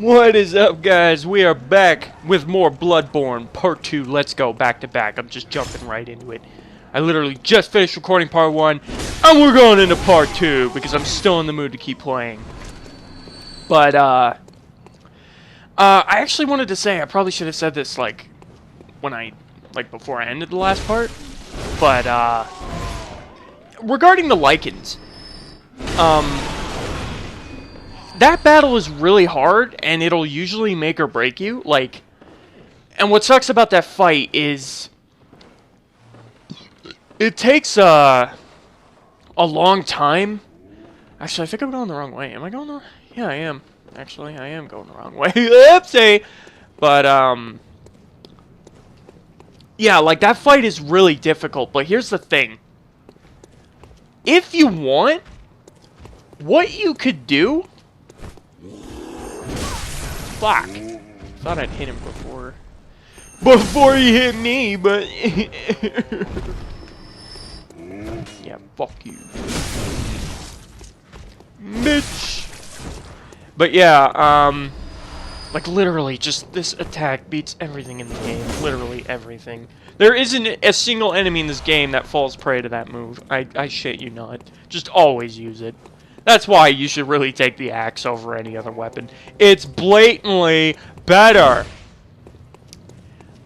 What is up, guys? We are back with more Bloodborne Part 2. Let's go back to back. I'm just jumping right into it. I literally just finished recording Part 1, and we're going into Part 2 because I'm still in the mood to keep playing. But, I actually wanted to say, I probably should have said this, before I ended the last part. But, regarding the lichens, that battle is really hard, and it'll usually make or break you. And what sucks about that fight is it takes a long time. Actually, I think I'm going the wrong way. Am I going the? Yeah, I am. Actually, I am going the wrong way. Oopsie. But yeah, that fight is really difficult. But here's the thing: if you want, what you could do. Fuck. Thought I'd hit him before. Before he hit me, but... yeah, fuck you. Bitch! But yeah, literally, just this attack beats everything in the game. Literally everything. There isn't a single enemy in this game that falls prey to that move. I shit you not. Just always use it. That's why you should really take the axe over any other weapon. It's blatantly better.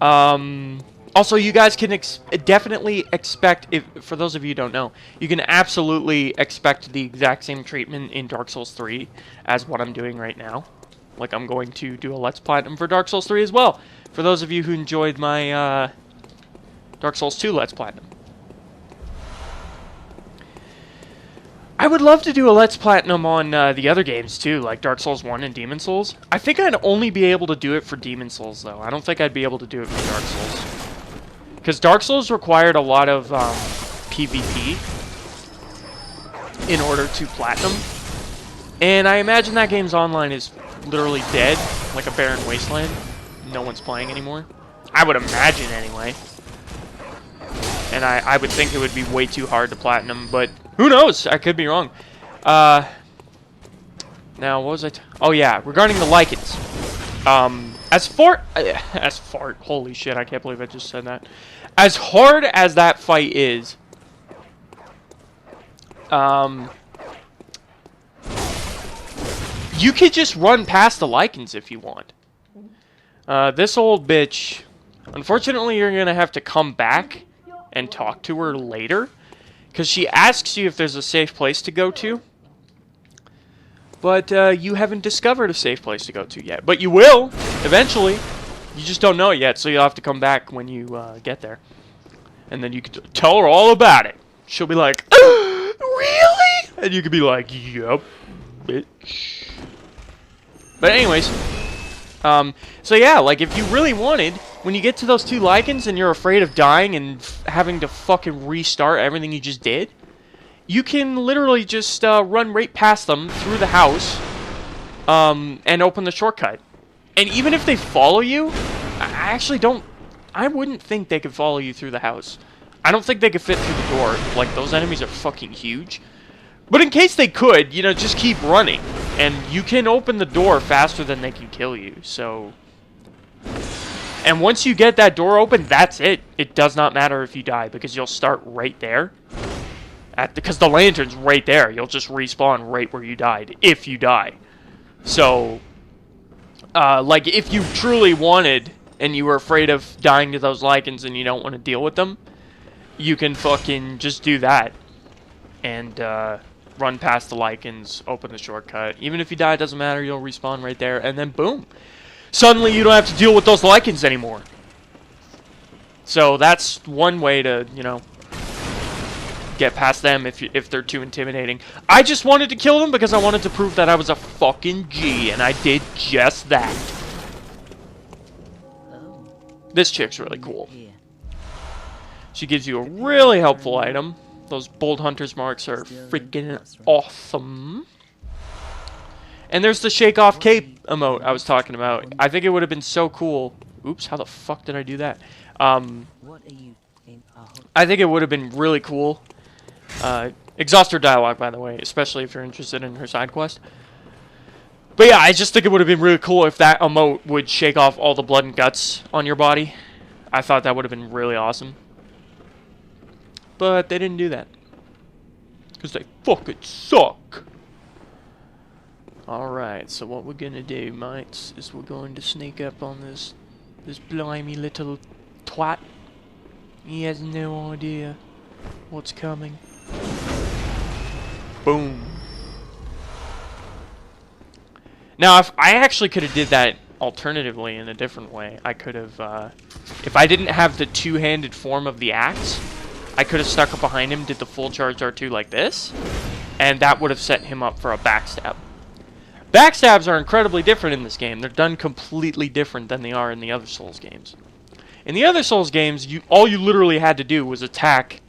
Also, you guys can definitely expect, for those of you who don't know, you can absolutely expect the exact same treatment in Dark Souls 3 as what I'm doing right now. I'm going to do a Let's Platinum for Dark Souls 3 as well. For those of you who enjoyed my Dark Souls 2 Let's Platinum. I would love to do a Let's Platinum on the other games too, like Dark Souls 1 and Demon Souls. I think I'd only be able to do it for Demon Souls though. I don't think I'd be able to do it for Dark Souls. Because Dark Souls required a lot of PvP in order to Platinum. And I imagine that game's online is literally dead, like a barren wasteland. No one's playing anymore. I would imagine anyway. And I would think it would be way too hard to Platinum, but who knows? I could be wrong. Now, what was I? Oh yeah, regarding the lichens. Holy shit! I can't believe I just said that. As hard as that fight is, you could just run past the lichens if you want. This old bitch. Unfortunately, you're gonna have to come back and talk to her later. Because she asks you if there's a safe place to go to. But you haven't discovered a safe place to go to yet. But you will, eventually. You just don't know it yet, so you'll have to come back when you get there. And then you can tell her all about it. She'll be like, really? And you can be like, yup, bitch. But anyways, so yeah, if you really wanted, when you get to those two lichens and you're afraid of dying and having to fucking restart everything you just did, you can literally just run right past them through the house and open the shortcut. And even if they follow you, I wouldn't think they could follow you through the house. I don't think they could fit through the door. Those enemies are fucking huge. But in case they could, just keep running. And you can open the door faster than they can kill you, so... And once you get that door open, that's it. It does not matter if you die, because you'll start right there. Because the lantern's right there. You'll just respawn right where you died, if you die. So, if you truly wanted, and you were afraid of dying to those lichens and you don't want to deal with them, you can fucking just do that. And, run past the lichens, open the shortcut. Even if you die, it doesn't matter. You'll respawn right there, and then boom. Suddenly, you don't have to deal with those lichens anymore. So that's one way to, get past them if they're too intimidating. I just wanted to kill them because I wanted to prove that I was a fucking G, and I did just that. This chick's really cool. She gives you a really helpful item. Those bold hunter's marks are freaking awesome. And there's the shake off cape emote I was talking about. I think it would have been so cool. Oops, how the fuck did I do that? I think it would have been really cool. Exhaust her dialogue, by the way, especially if you're interested in her side quest. But yeah, I just think it would have been really cool if that emote would shake off all the blood and guts on your body. I thought that would have been really awesome. But they didn't do that. Because they fucking suck. Alright, so what we're gonna do, mates, is we're going to sneak up on this blimey little twat. He has no idea what's coming. Boom. Now, if I actually could have did that alternatively in a different way, I could have, if I didn't have the two-handed form of the axe, I could have stuck up behind him, did the full charge R2 like this, and that would have set him up for a backstab. Backstabs are incredibly different in this game. They're done completely different than they are in the other Souls games. In the other Souls games, all you literally had to do was attack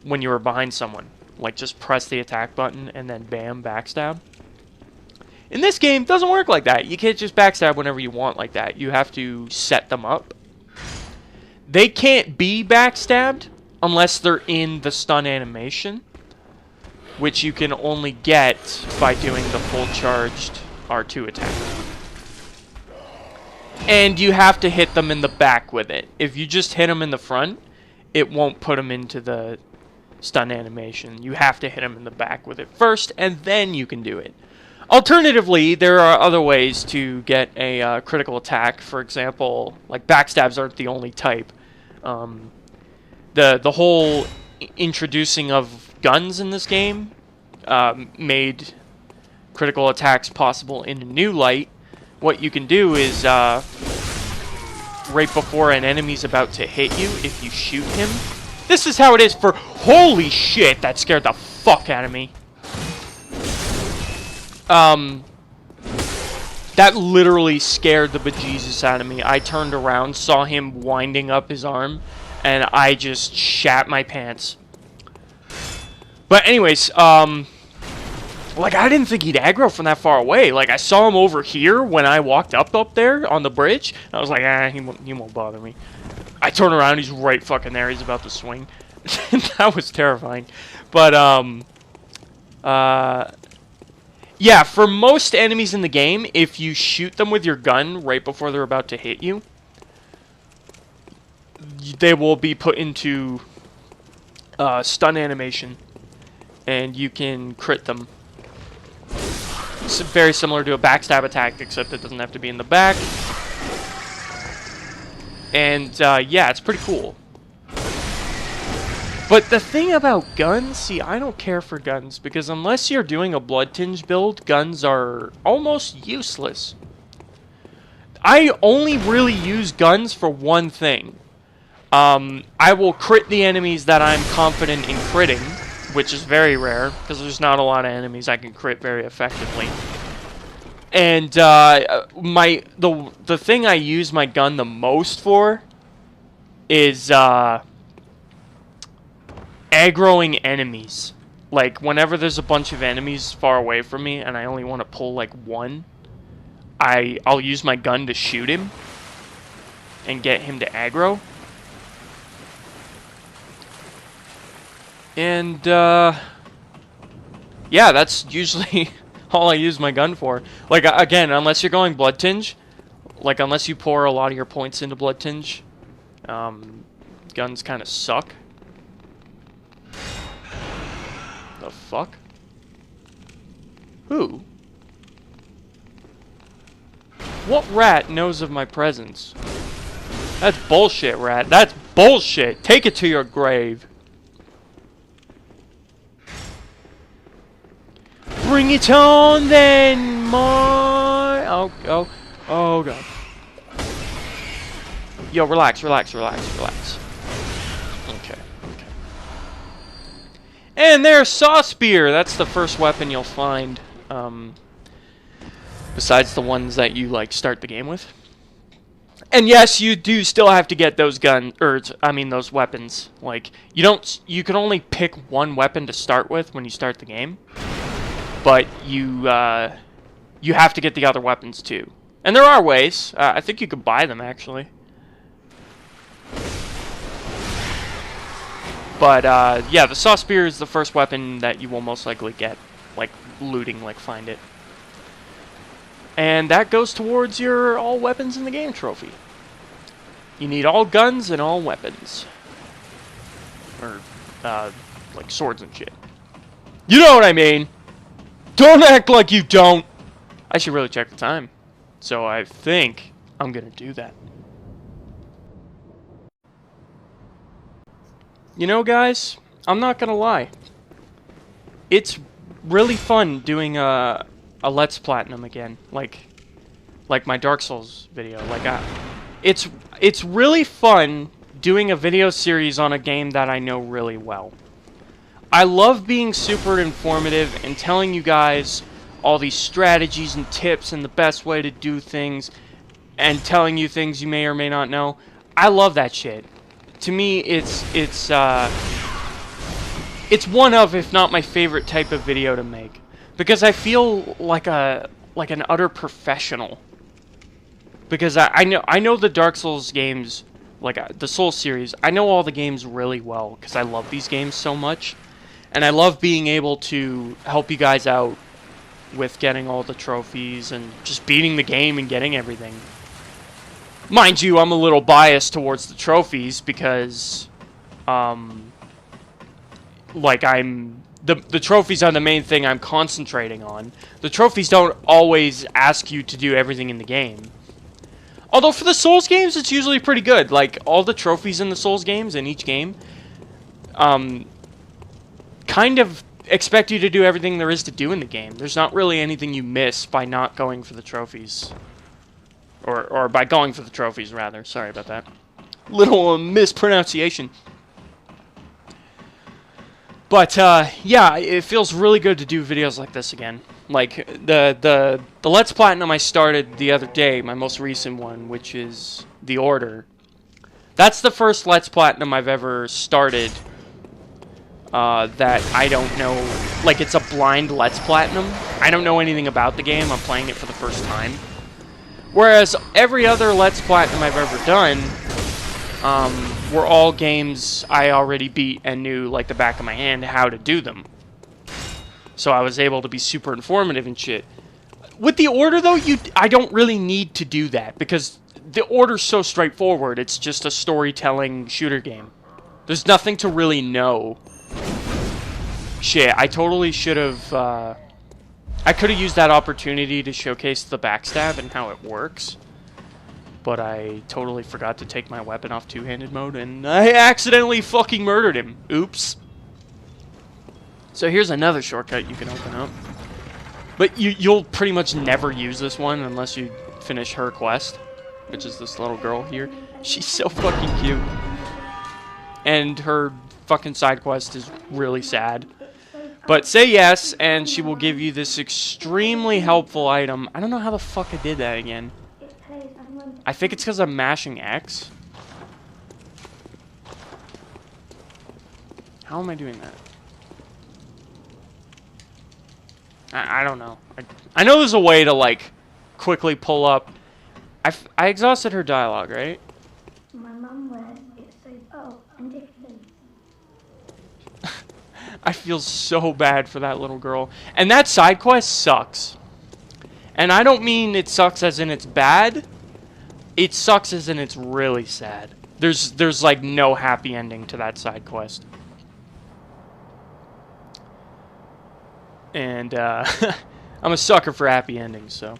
when you were behind someone. Like, just press the attack button and then bam, backstab. In this game, it doesn't work like that. You can't just backstab whenever you want like that. You have to set them up. They can't be backstabbed unless they're in the stun animation, which you can only get by doing the full charged R2 attack. And you have to hit them in the back with it. If you just hit them in the front, it won't put them into the stun animation. You have to hit them in the back with it first, and then you can do it. Alternatively, there are other ways to get a critical attack. For example, like backstabs aren't the only type. The whole introducing of guns in this game made critical attacks possible in a new light. What you can do is right before an enemy's about to hit you, if you shoot him, this is how it is for... Holy shit, that scared the fuck out of me. That literally scared the bejesus out of me. I turned around, saw him winding up his arm, and I just shat my pants. But anyways, like, I didn't think he'd aggro from that far away. Like, I saw him over here when I walked up there on the bridge. And I was like, he won't bother me. I turn around, he's right fucking there. He's about to swing. That was terrifying. But, yeah, for most enemies in the game, if you shoot them with your gun right before they're about to hit you, they will be put into stun animation, and you can crit them. It's very similar to a backstab attack, except it doesn't have to be in the back. And, yeah, it's pretty cool. But the thing about guns, see, I don't care for guns, because unless you're doing a Blood Tinge build, guns are almost useless. I only really use guns for one thing. I will crit the enemies that I'm confident in critting, which is very rare, because there's not a lot of enemies I can crit very effectively. And the thing I use my gun the most for is aggroing enemies. Like, whenever there's a bunch of enemies far away from me and I only want to pull like one, I'll use my gun to shoot him and get him to aggro. And yeah, that's usually all I use my gun for. Like, again, unless you're going Blood Tinge, like, unless you pour a lot of your points into Blood Tinge, guns kind of suck. The fuck? Who? What rat knows of my presence? That's bullshit, rat. That's bullshit. Take it to your grave. Bring it on then, my... Oh god. Yo, relax. Okay. And there's Saw Spear. That's the first weapon you'll find, besides the ones that you, like, start the game with. And yes, you do still have to get those those weapons. Like, you can only pick one weapon to start with when you start the game. But you have to get the other weapons too. And there are ways. I think you could buy them, actually. But, yeah, the Saw Spear is the first weapon that you will most likely get. Like, looting, like, find it. And that goes towards your all weapons in the game trophy. You need all guns and all weapons. Or, like swords and shit. You know what I mean! Don't act like you don't! I should really check the time. So I think I'm gonna do that. You know, guys, I'm not gonna lie. It's really fun doing a Let's Platinum again, like my Dark Souls video. It's really fun doing a video series on a game that I know really well. I love being super informative and telling you guys all these strategies and tips and the best way to do things and telling you things you may or may not know. I love that shit. To me, it's one of, if not my favorite type of video to make, because I feel like an utter professional. Because I know the Dark Souls games, like the Souls series. I know all the games really well because I love these games so much, and I love being able to help you guys out with getting all the trophies and just beating the game and getting everything. Mind you, I'm a little biased towards the trophies because, like the trophies are the main thing I'm concentrating on. The trophies don't always ask you to do everything in the game. Although for the Souls games, it's usually pretty good. Like, all the trophies in the Souls games, in each game, kind of expect you to do everything there is to do in the game. There's not really anything you miss by not going for the trophies. Or by going for the trophies, rather. Sorry about that. Little mispronunciation. But, yeah, it feels really good to do videos like this again. Like, the Let's Platinum I started the other day, my most recent one, which is The Order. That's the first Let's Platinum I've ever started that I don't know. Like, it's a blind Let's Platinum. I don't know anything about the game. I'm playing it for the first time. Whereas every other Let's Platinum I've ever done were all games I already beat and knew, like the back of my hand, how to do them. So I was able to be super informative and shit. With The Order, though, I don't really need to do that, because The Order's so straightforward. It's just a storytelling shooter game. There's nothing to really know. Shit, I totally should have... I could have used that opportunity to showcase the backstab and how it works. But I totally forgot to take my weapon off two-handed mode, and I accidentally fucking murdered him. Oops. So here's another shortcut you can open up. But you'll pretty much never use this one unless you finish her quest, which is this little girl here. She's so fucking cute. And her fucking side quest is really sad. But say yes, and she will give you this extremely helpful item. I don't know how the fuck I did that again. I think it's because I'm mashing X. How am I doing that? I don't know. I know there's a way to, like, quickly pull up. I exhausted her dialogue, right? My mum wears it so and different. I feel so bad for that little girl. And that side quest sucks. And I don't mean it sucks as in it's bad. It sucks as in it's really sad. There's like no happy ending to that side quest. And I'm a sucker for happy endings, so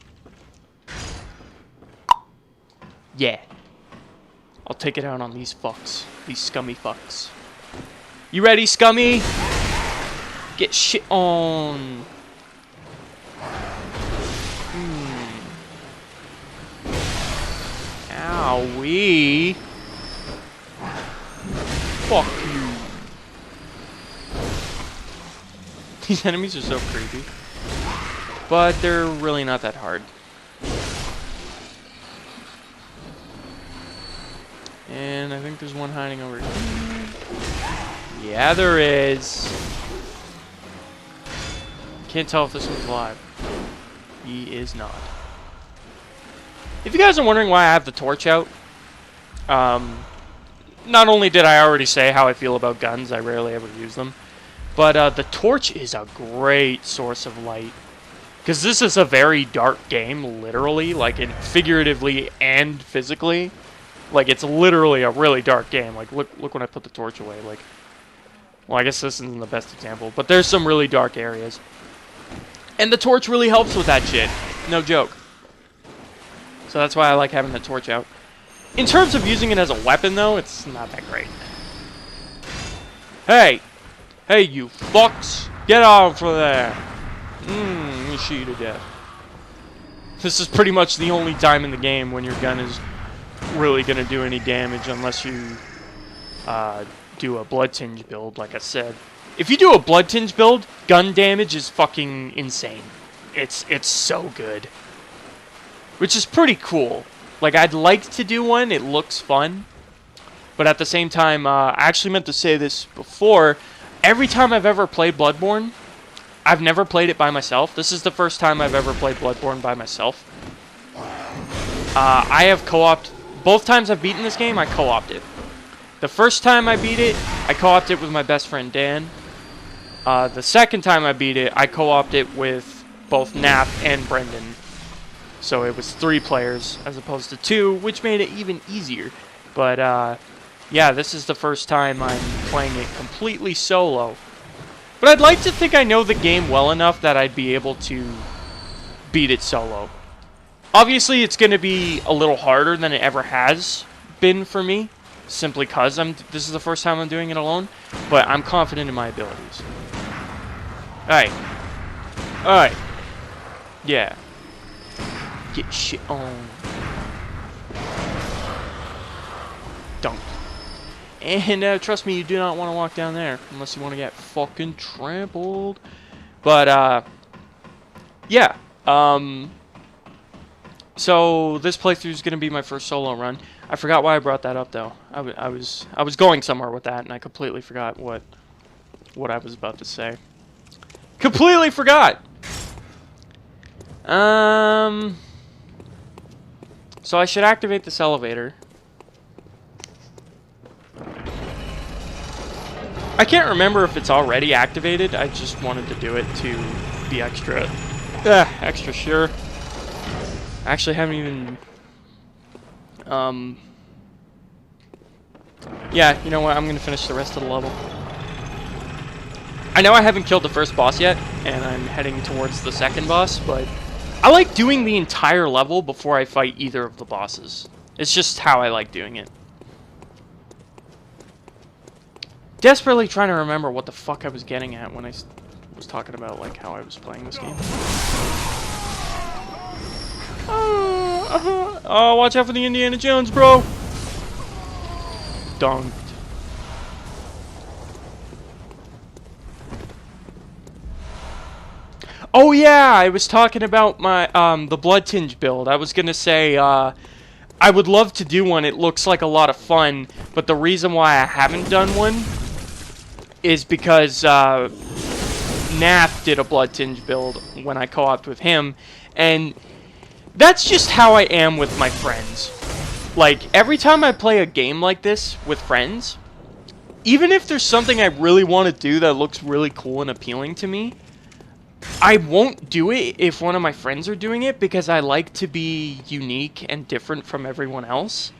yeah. I'll take it out on these fucks. These scummy fucks. You ready, scummy? Get shit on. Owie. Fuck you. These enemies are so creepy. But they're really not that hard. And I think there's one hiding over here. Yeah, there is. Can't tell if this one's alive. He is not. If you guys are wondering why I have the torch out, not only did I already say how I feel about guns, I rarely ever use them, but the torch is a great source of light. Because this is a very dark game, literally, like, figuratively and physically. Like, it's literally a really dark game. Like, look when I put the torch away. Like, well, I guess this isn't the best example, but there's some really dark areas. And the torch really helps with that shit. No joke. So that's why I like having the torch out. In terms of using it as a weapon, though, it's not that great. Hey! Hey, you fucks! Get off of there! Let me shoot you to death. This is pretty much the only time in the game when your gun is really gonna do any damage unless you do a blood tinge build, like I said. If you do a blood tinge build, gun damage is fucking insane. It's so good. Which is pretty cool. Like, I'd like to do one, it looks fun. But at the same time, I actually meant to say this before. Every time I've ever played Bloodborne, I've never played it by myself. This is the first time I've ever played Bloodborne by myself. I have co-opted. Both times I've beaten this game, I co-opted it. The first time I beat it, I co-opted it with my best friend Dan. The second time I beat it, I co-opted it with both Nap and Brendan. So it was 3 players as opposed to 2, which made it even easier. But yeah, this is the first time I'm playing it completely solo. But I'd like to think I know the game well enough that I'd be able to beat it solo. Obviously, it's going to be a little harder than it ever has been for me, simply because this is the first time I'm doing it alone, but I'm confident in my abilities. Alright. Alright. Yeah. Get shit on. Don't. And trust me, you do not want to walk down there unless you want to get fucking trampled. But yeah. So this playthrough is gonna be my first solo run. I forgot why I brought that up though. I was going somewhere with that, and I completely forgot what I was about to say. Completely forgot. So I should activate this elevator. I can't remember if it's already activated. I just wanted to do it to be extra sure. I actually haven't even... Yeah, you know what? I'm going to finish the rest of the level. I know I haven't killed the first boss yet, and I'm heading towards the second boss, but I like doing the entire level before I fight either of the bosses. It's just how I like doing it. Desperately trying to remember what the fuck I was getting at when I was talking about, like, how I was playing this game. Oh, watch out for the Indiana Jones, bro! Dunked. Oh yeah, I was talking about my the blood tinge build. I was gonna say I would love to do one. It looks like a lot of fun, but the reason why I haven't done one is because Nap did a blood tinge build when I co-opted with him, and that's just how I am with my friends. Like, every time I play a game like this with friends, even if there's something I really want to do that looks really cool and appealing to me, I won't do it if one of my friends are doing it because I like to be unique and different from everyone else.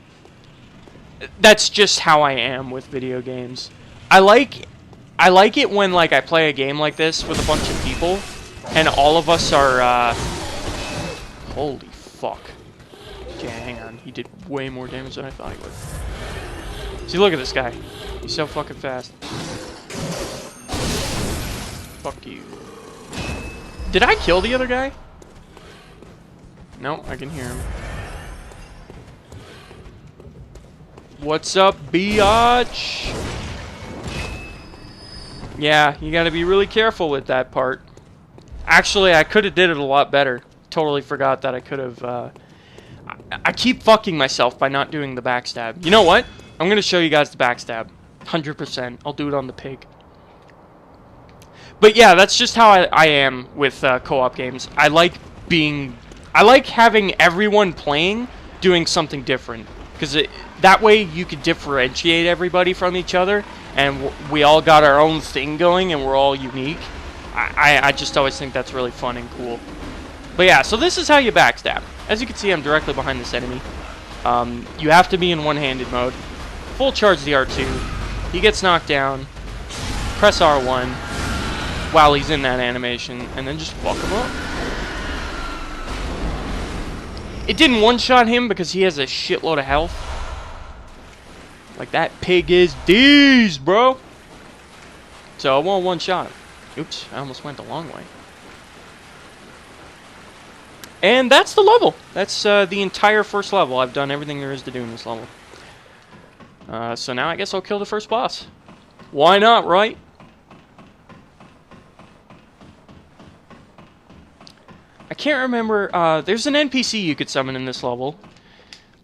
That's just how I am with video games. I like it when, like, I play a game like this with a bunch of people and all of us are holy fuck. Okay, hang on. He did way more damage than I thought he would. See, look at this guy. He's so fucking fast. Fuck you. Did I kill the other guy? No, I can hear him. What's up, biatch? Yeah, you gotta be really careful with that part. Actually, I could have did it a lot better. Totally forgot that I could have, I keep fucking myself by not doing the backstab. You know what? I'm gonna show you guys the backstab. 100%. I'll do it on the pig. But yeah, that's just how I am with co-op games. I like having everyone playing doing something different. Because that way you could differentiate everybody from each other. And we all got our own thing going and we're all unique. I just always think that's really fun and cool. But yeah, so this is how you backstab. As you can see, I'm directly behind this enemy. You have to be in one-handed mode. Full charge the R2. He gets knocked down. Press R1 while he's in that animation, and then just fuck him up. It didn't one-shot him because he has a shitload of health. Like, that pig is D's, bro. So I won't one-shot him. Oops, I almost went the long way. And that's the level. That's the entire first level. I've done everything there is to do in this level. So now I guess I'll kill the first boss. Why not, right? I can't remember. There's an NPC you could summon in this level.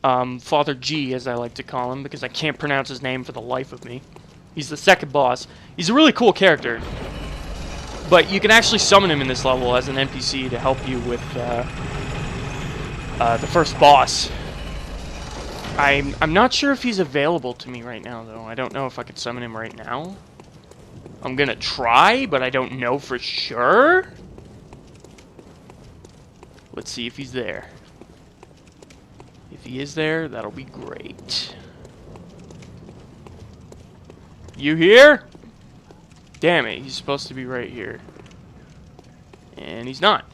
Father G, as I like to call him, because I can't pronounce his name for the life of me. He's the second boss. He's a really cool character. But you can actually summon him in this level as an NPC to help you with the first boss. I'm not sure if he's available to me right now, though. I don't know if I could summon him right now. I'm gonna try, but I don't know for sure. Let's see if he's there. If he is there, that'll be great. You here? Damn it, he's supposed to be right here. And he's not.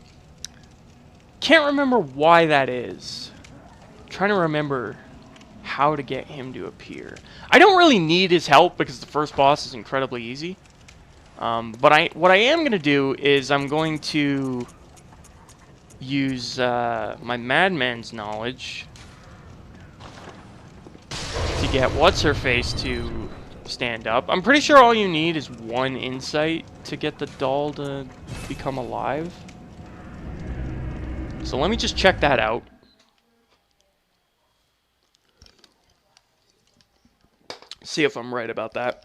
Can't remember why that is. I'm trying to remember how to get him to appear. I don't really need his help because the first boss is incredibly easy. But what I am going to do is I'm going to use my Madman's knowledge to get What's-Her-Face to stand up. I'm pretty sure all you need is one insight to get the doll to become alive. So let me just check that out. See if I'm right about that.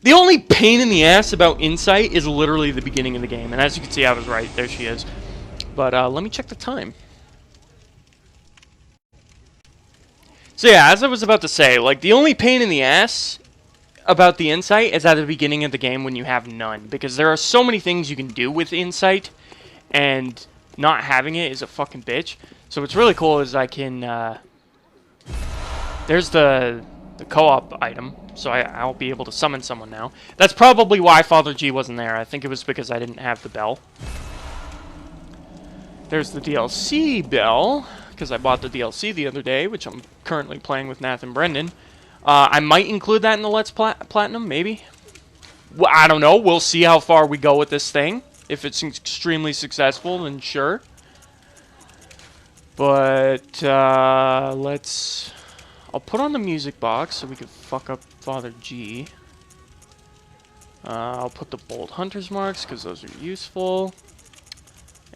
The only pain in the ass about insight is literally the beginning of the game. And as you can see, I was right. There she is. But let me check the time. So yeah, as I was about to say, like, the only pain in the ass about the insight is at the beginning of the game when you have none. Because there are so many things you can do with insight, and not having it is a fucking bitch. So what's really cool is I can, there's the co-op item, so I'll be able to summon someone now. That's probably why Father G wasn't there. I think it was because I didn't have the bell. There's the DLC bell, because I bought the DLC the other day, which I'm currently playing with Nath and Brendan. I might include that in the Let's Platinum, maybe. Well, I don't know. We'll see how far we go with this thing. If it's extremely successful, then sure. But, let's... I'll put on the music box so we can fuck up Father G. I'll put the Bolt Hunter's marks, because those are useful.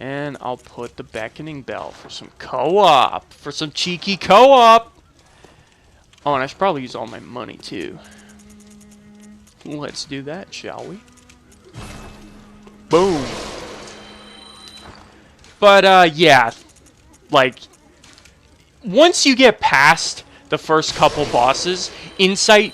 And I'll put the Beckoning Bell for some co-op. For some cheeky co-op. Oh, and I should probably use all my money, too. Let's do that, shall we? Boom. But, yeah. Like, once you get past the first couple bosses, insight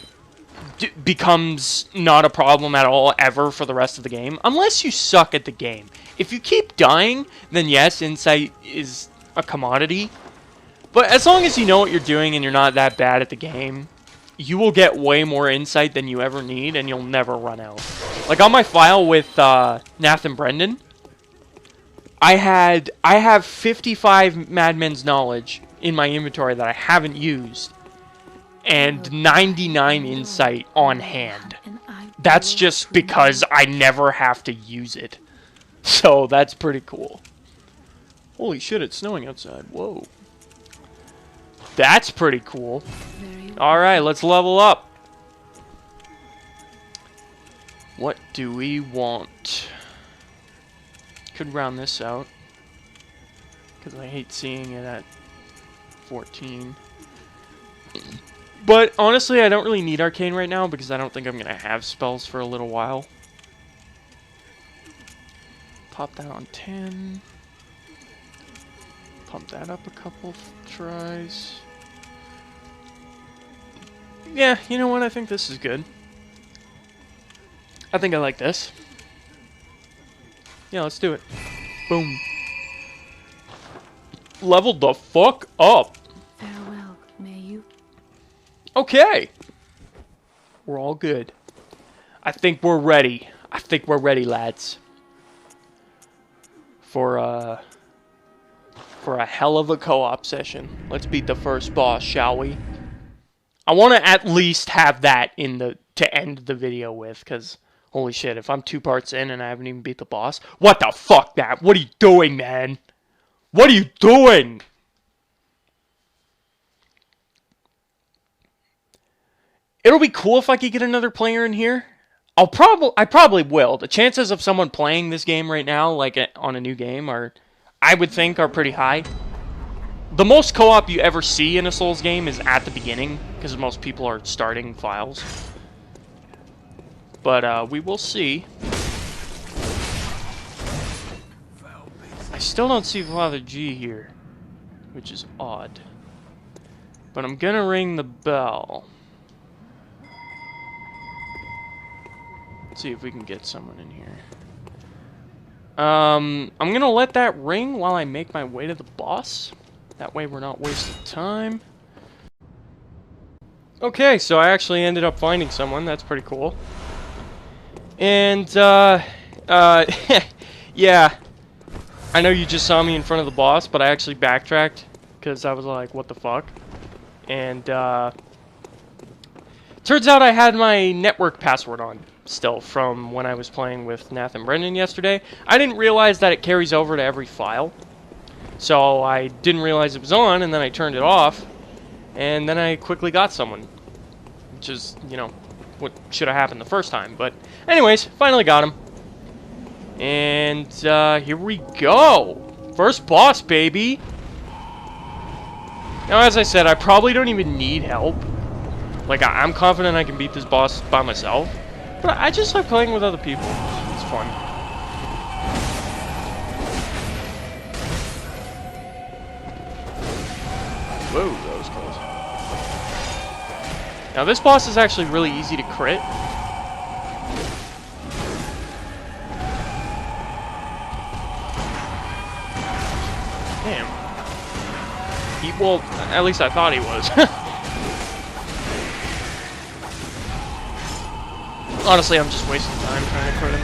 becomes not a problem at all ever for the rest of the game. Unless you suck at the game. If you keep dying, then yes, insight is a commodity. But as long as you know what you're doing and you're not that bad at the game, you will get way more insight than you ever need, and you'll never run out. Like on my file with Nath and Brendan, I have 55 Madmen's knowledge in my inventory that I haven't used, and 99 insight on hand. That's just because I never have to use it. So that's pretty cool. Holy shit, it's snowing outside. Whoa. That's pretty cool. Alright, let's level up. What do we want? Could round this out, because I hate seeing it at 14. But honestly, I don't really need Arcane right now because I don't think I'm going to have spells for a little while. Pop that on 10. Pump that up a couple tries. Yeah, you know what? I think this is good. I think I like this. Yeah, let's do it. Boom. Leveled the fuck up. Farewell, may you. Okay. We're all good. I think we're ready. I think we're ready, lads. For a hell of a co-op session. Let's beat the first boss, shall we? I want to at least have that in the to end the video with, because holy shit, if I'm 2 parts in and I haven't even beat the boss, what the fuck, Matt? What are you doing, man? What are you doing? It'll be cool if I could get another player in here. I probably will. The chances of someone playing this game right now, like on a new game, I would think are pretty high. The most co-op you ever see in a Souls game is at the beginning, because most people are starting files. But we will see. I still don't see Father G here, which is odd. But I'm gonna ring the bell. Let's see if we can get someone in here. I'm gonna let that ring while I make my way to the boss. That way we're not wasting time. Okay, so I actually ended up finding someone. That's pretty cool. And, yeah. I know you just saw me in front of the boss, but I actually backtracked because I was like, what the fuck? And, turns out I had my network password on still from when I was playing with Nath and Brendan yesterday. I didn't realize that it carries over to every file. So I didn't realize it was on, and then I turned it off, and then I quickly got someone. Which is, you know, what should have happened the first time. But anyways, finally got him. And here we go. First boss, baby. Now, as I said, I probably don't even need help. Like, I'm confident I can beat this boss by myself. But I just like playing with other people. It's fun. Whoa, that was close. Now this boss is actually really easy to crit. Damn. Well, at least I thought he was. Honestly, I'm just wasting time trying to crit him.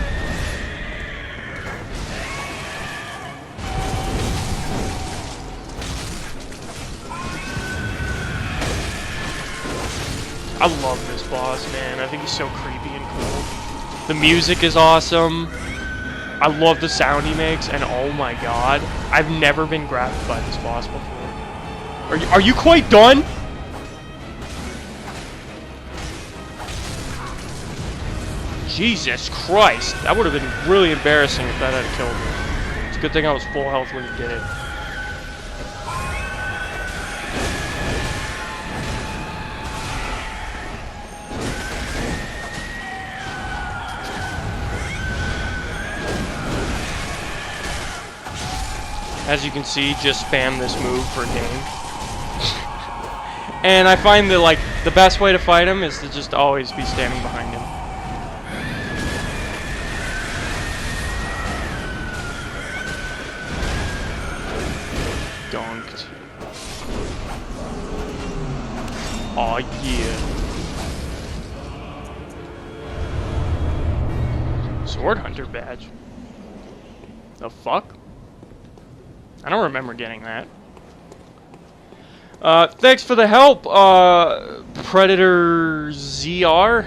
I love this boss, man. I think he's so creepy and cool. The music is awesome. I love the sound he makes, and oh my god, I've never been grabbed by this boss before. Are you quite done? Jesus Christ, that would have been really embarrassing if that had killed me. It's a good thing I was full health when he did it. As you can see, just spam this move for a game. And I find that, like, the best way to fight him is to just always be standing behind him. Donked. Aw, yeah. Sword Hunter badge. The fuck? I don't remember getting that. Thanks for the help, Predator ZR.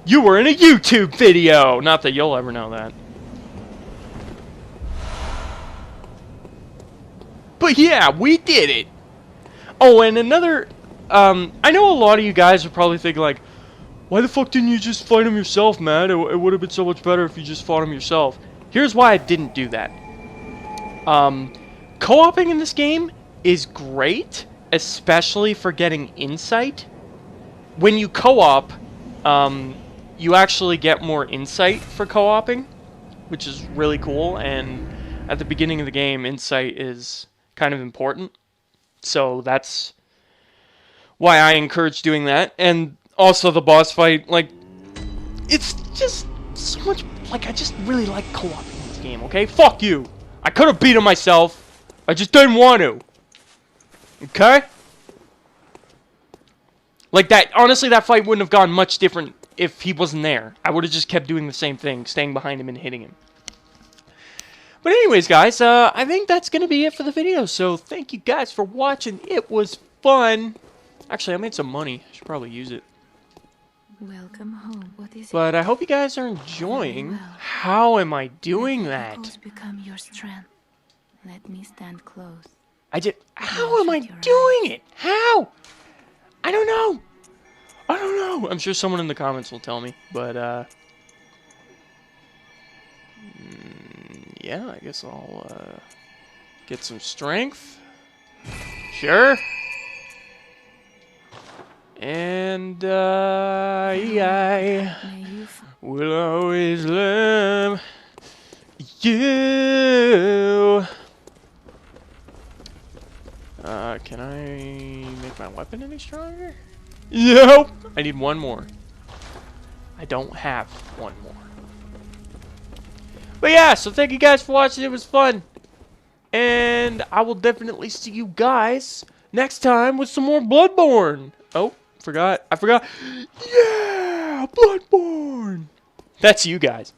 You were in a YouTube video! Not that you'll ever know that. But yeah, we did it! Oh, and another... I know a lot of you guys are probably thinking, like, why the fuck didn't you just fight him yourself, man? It would have been so much better if you just fought him yourself. Here's why I didn't do that. Co-oping in this game is great, especially for getting insight. When you co-op, you actually get more insight for co-oping, which is really cool, and at the beginning of the game, insight is kind of important. So that's why I encourage doing that. And also the boss fight, like, it's just so much, like, I just really like co-op in this game, okay? Fuck you! I could have beat him myself. I just didn't want to. Okay? Like that, honestly, that fight wouldn't have gone much different if he wasn't there. I would have just kept doing the same thing, staying behind him and hitting him. But anyways, guys, I think that's going to be it for the video. So thank you guys for watching. It was fun. Actually, I made some money. I should probably use it. Welcome home. What is it? But I hope you guys are enjoying. How am I doing that? Echoes become your strength. Let me stand close. How am I doing it? How? I don't know. I don't know. I'm sure someone in the comments will tell me. But, yeah, I guess I'll, get some strength. Sure. And, yeah, will always love you. Can I make my weapon any stronger? Nope. I need one more. I don't have one more. But yeah, so thank you guys for watching. It was fun. And I will definitely see you guys next time with some more Bloodborne. Oh, I forgot. Yeah, Bloodborne. That's you guys.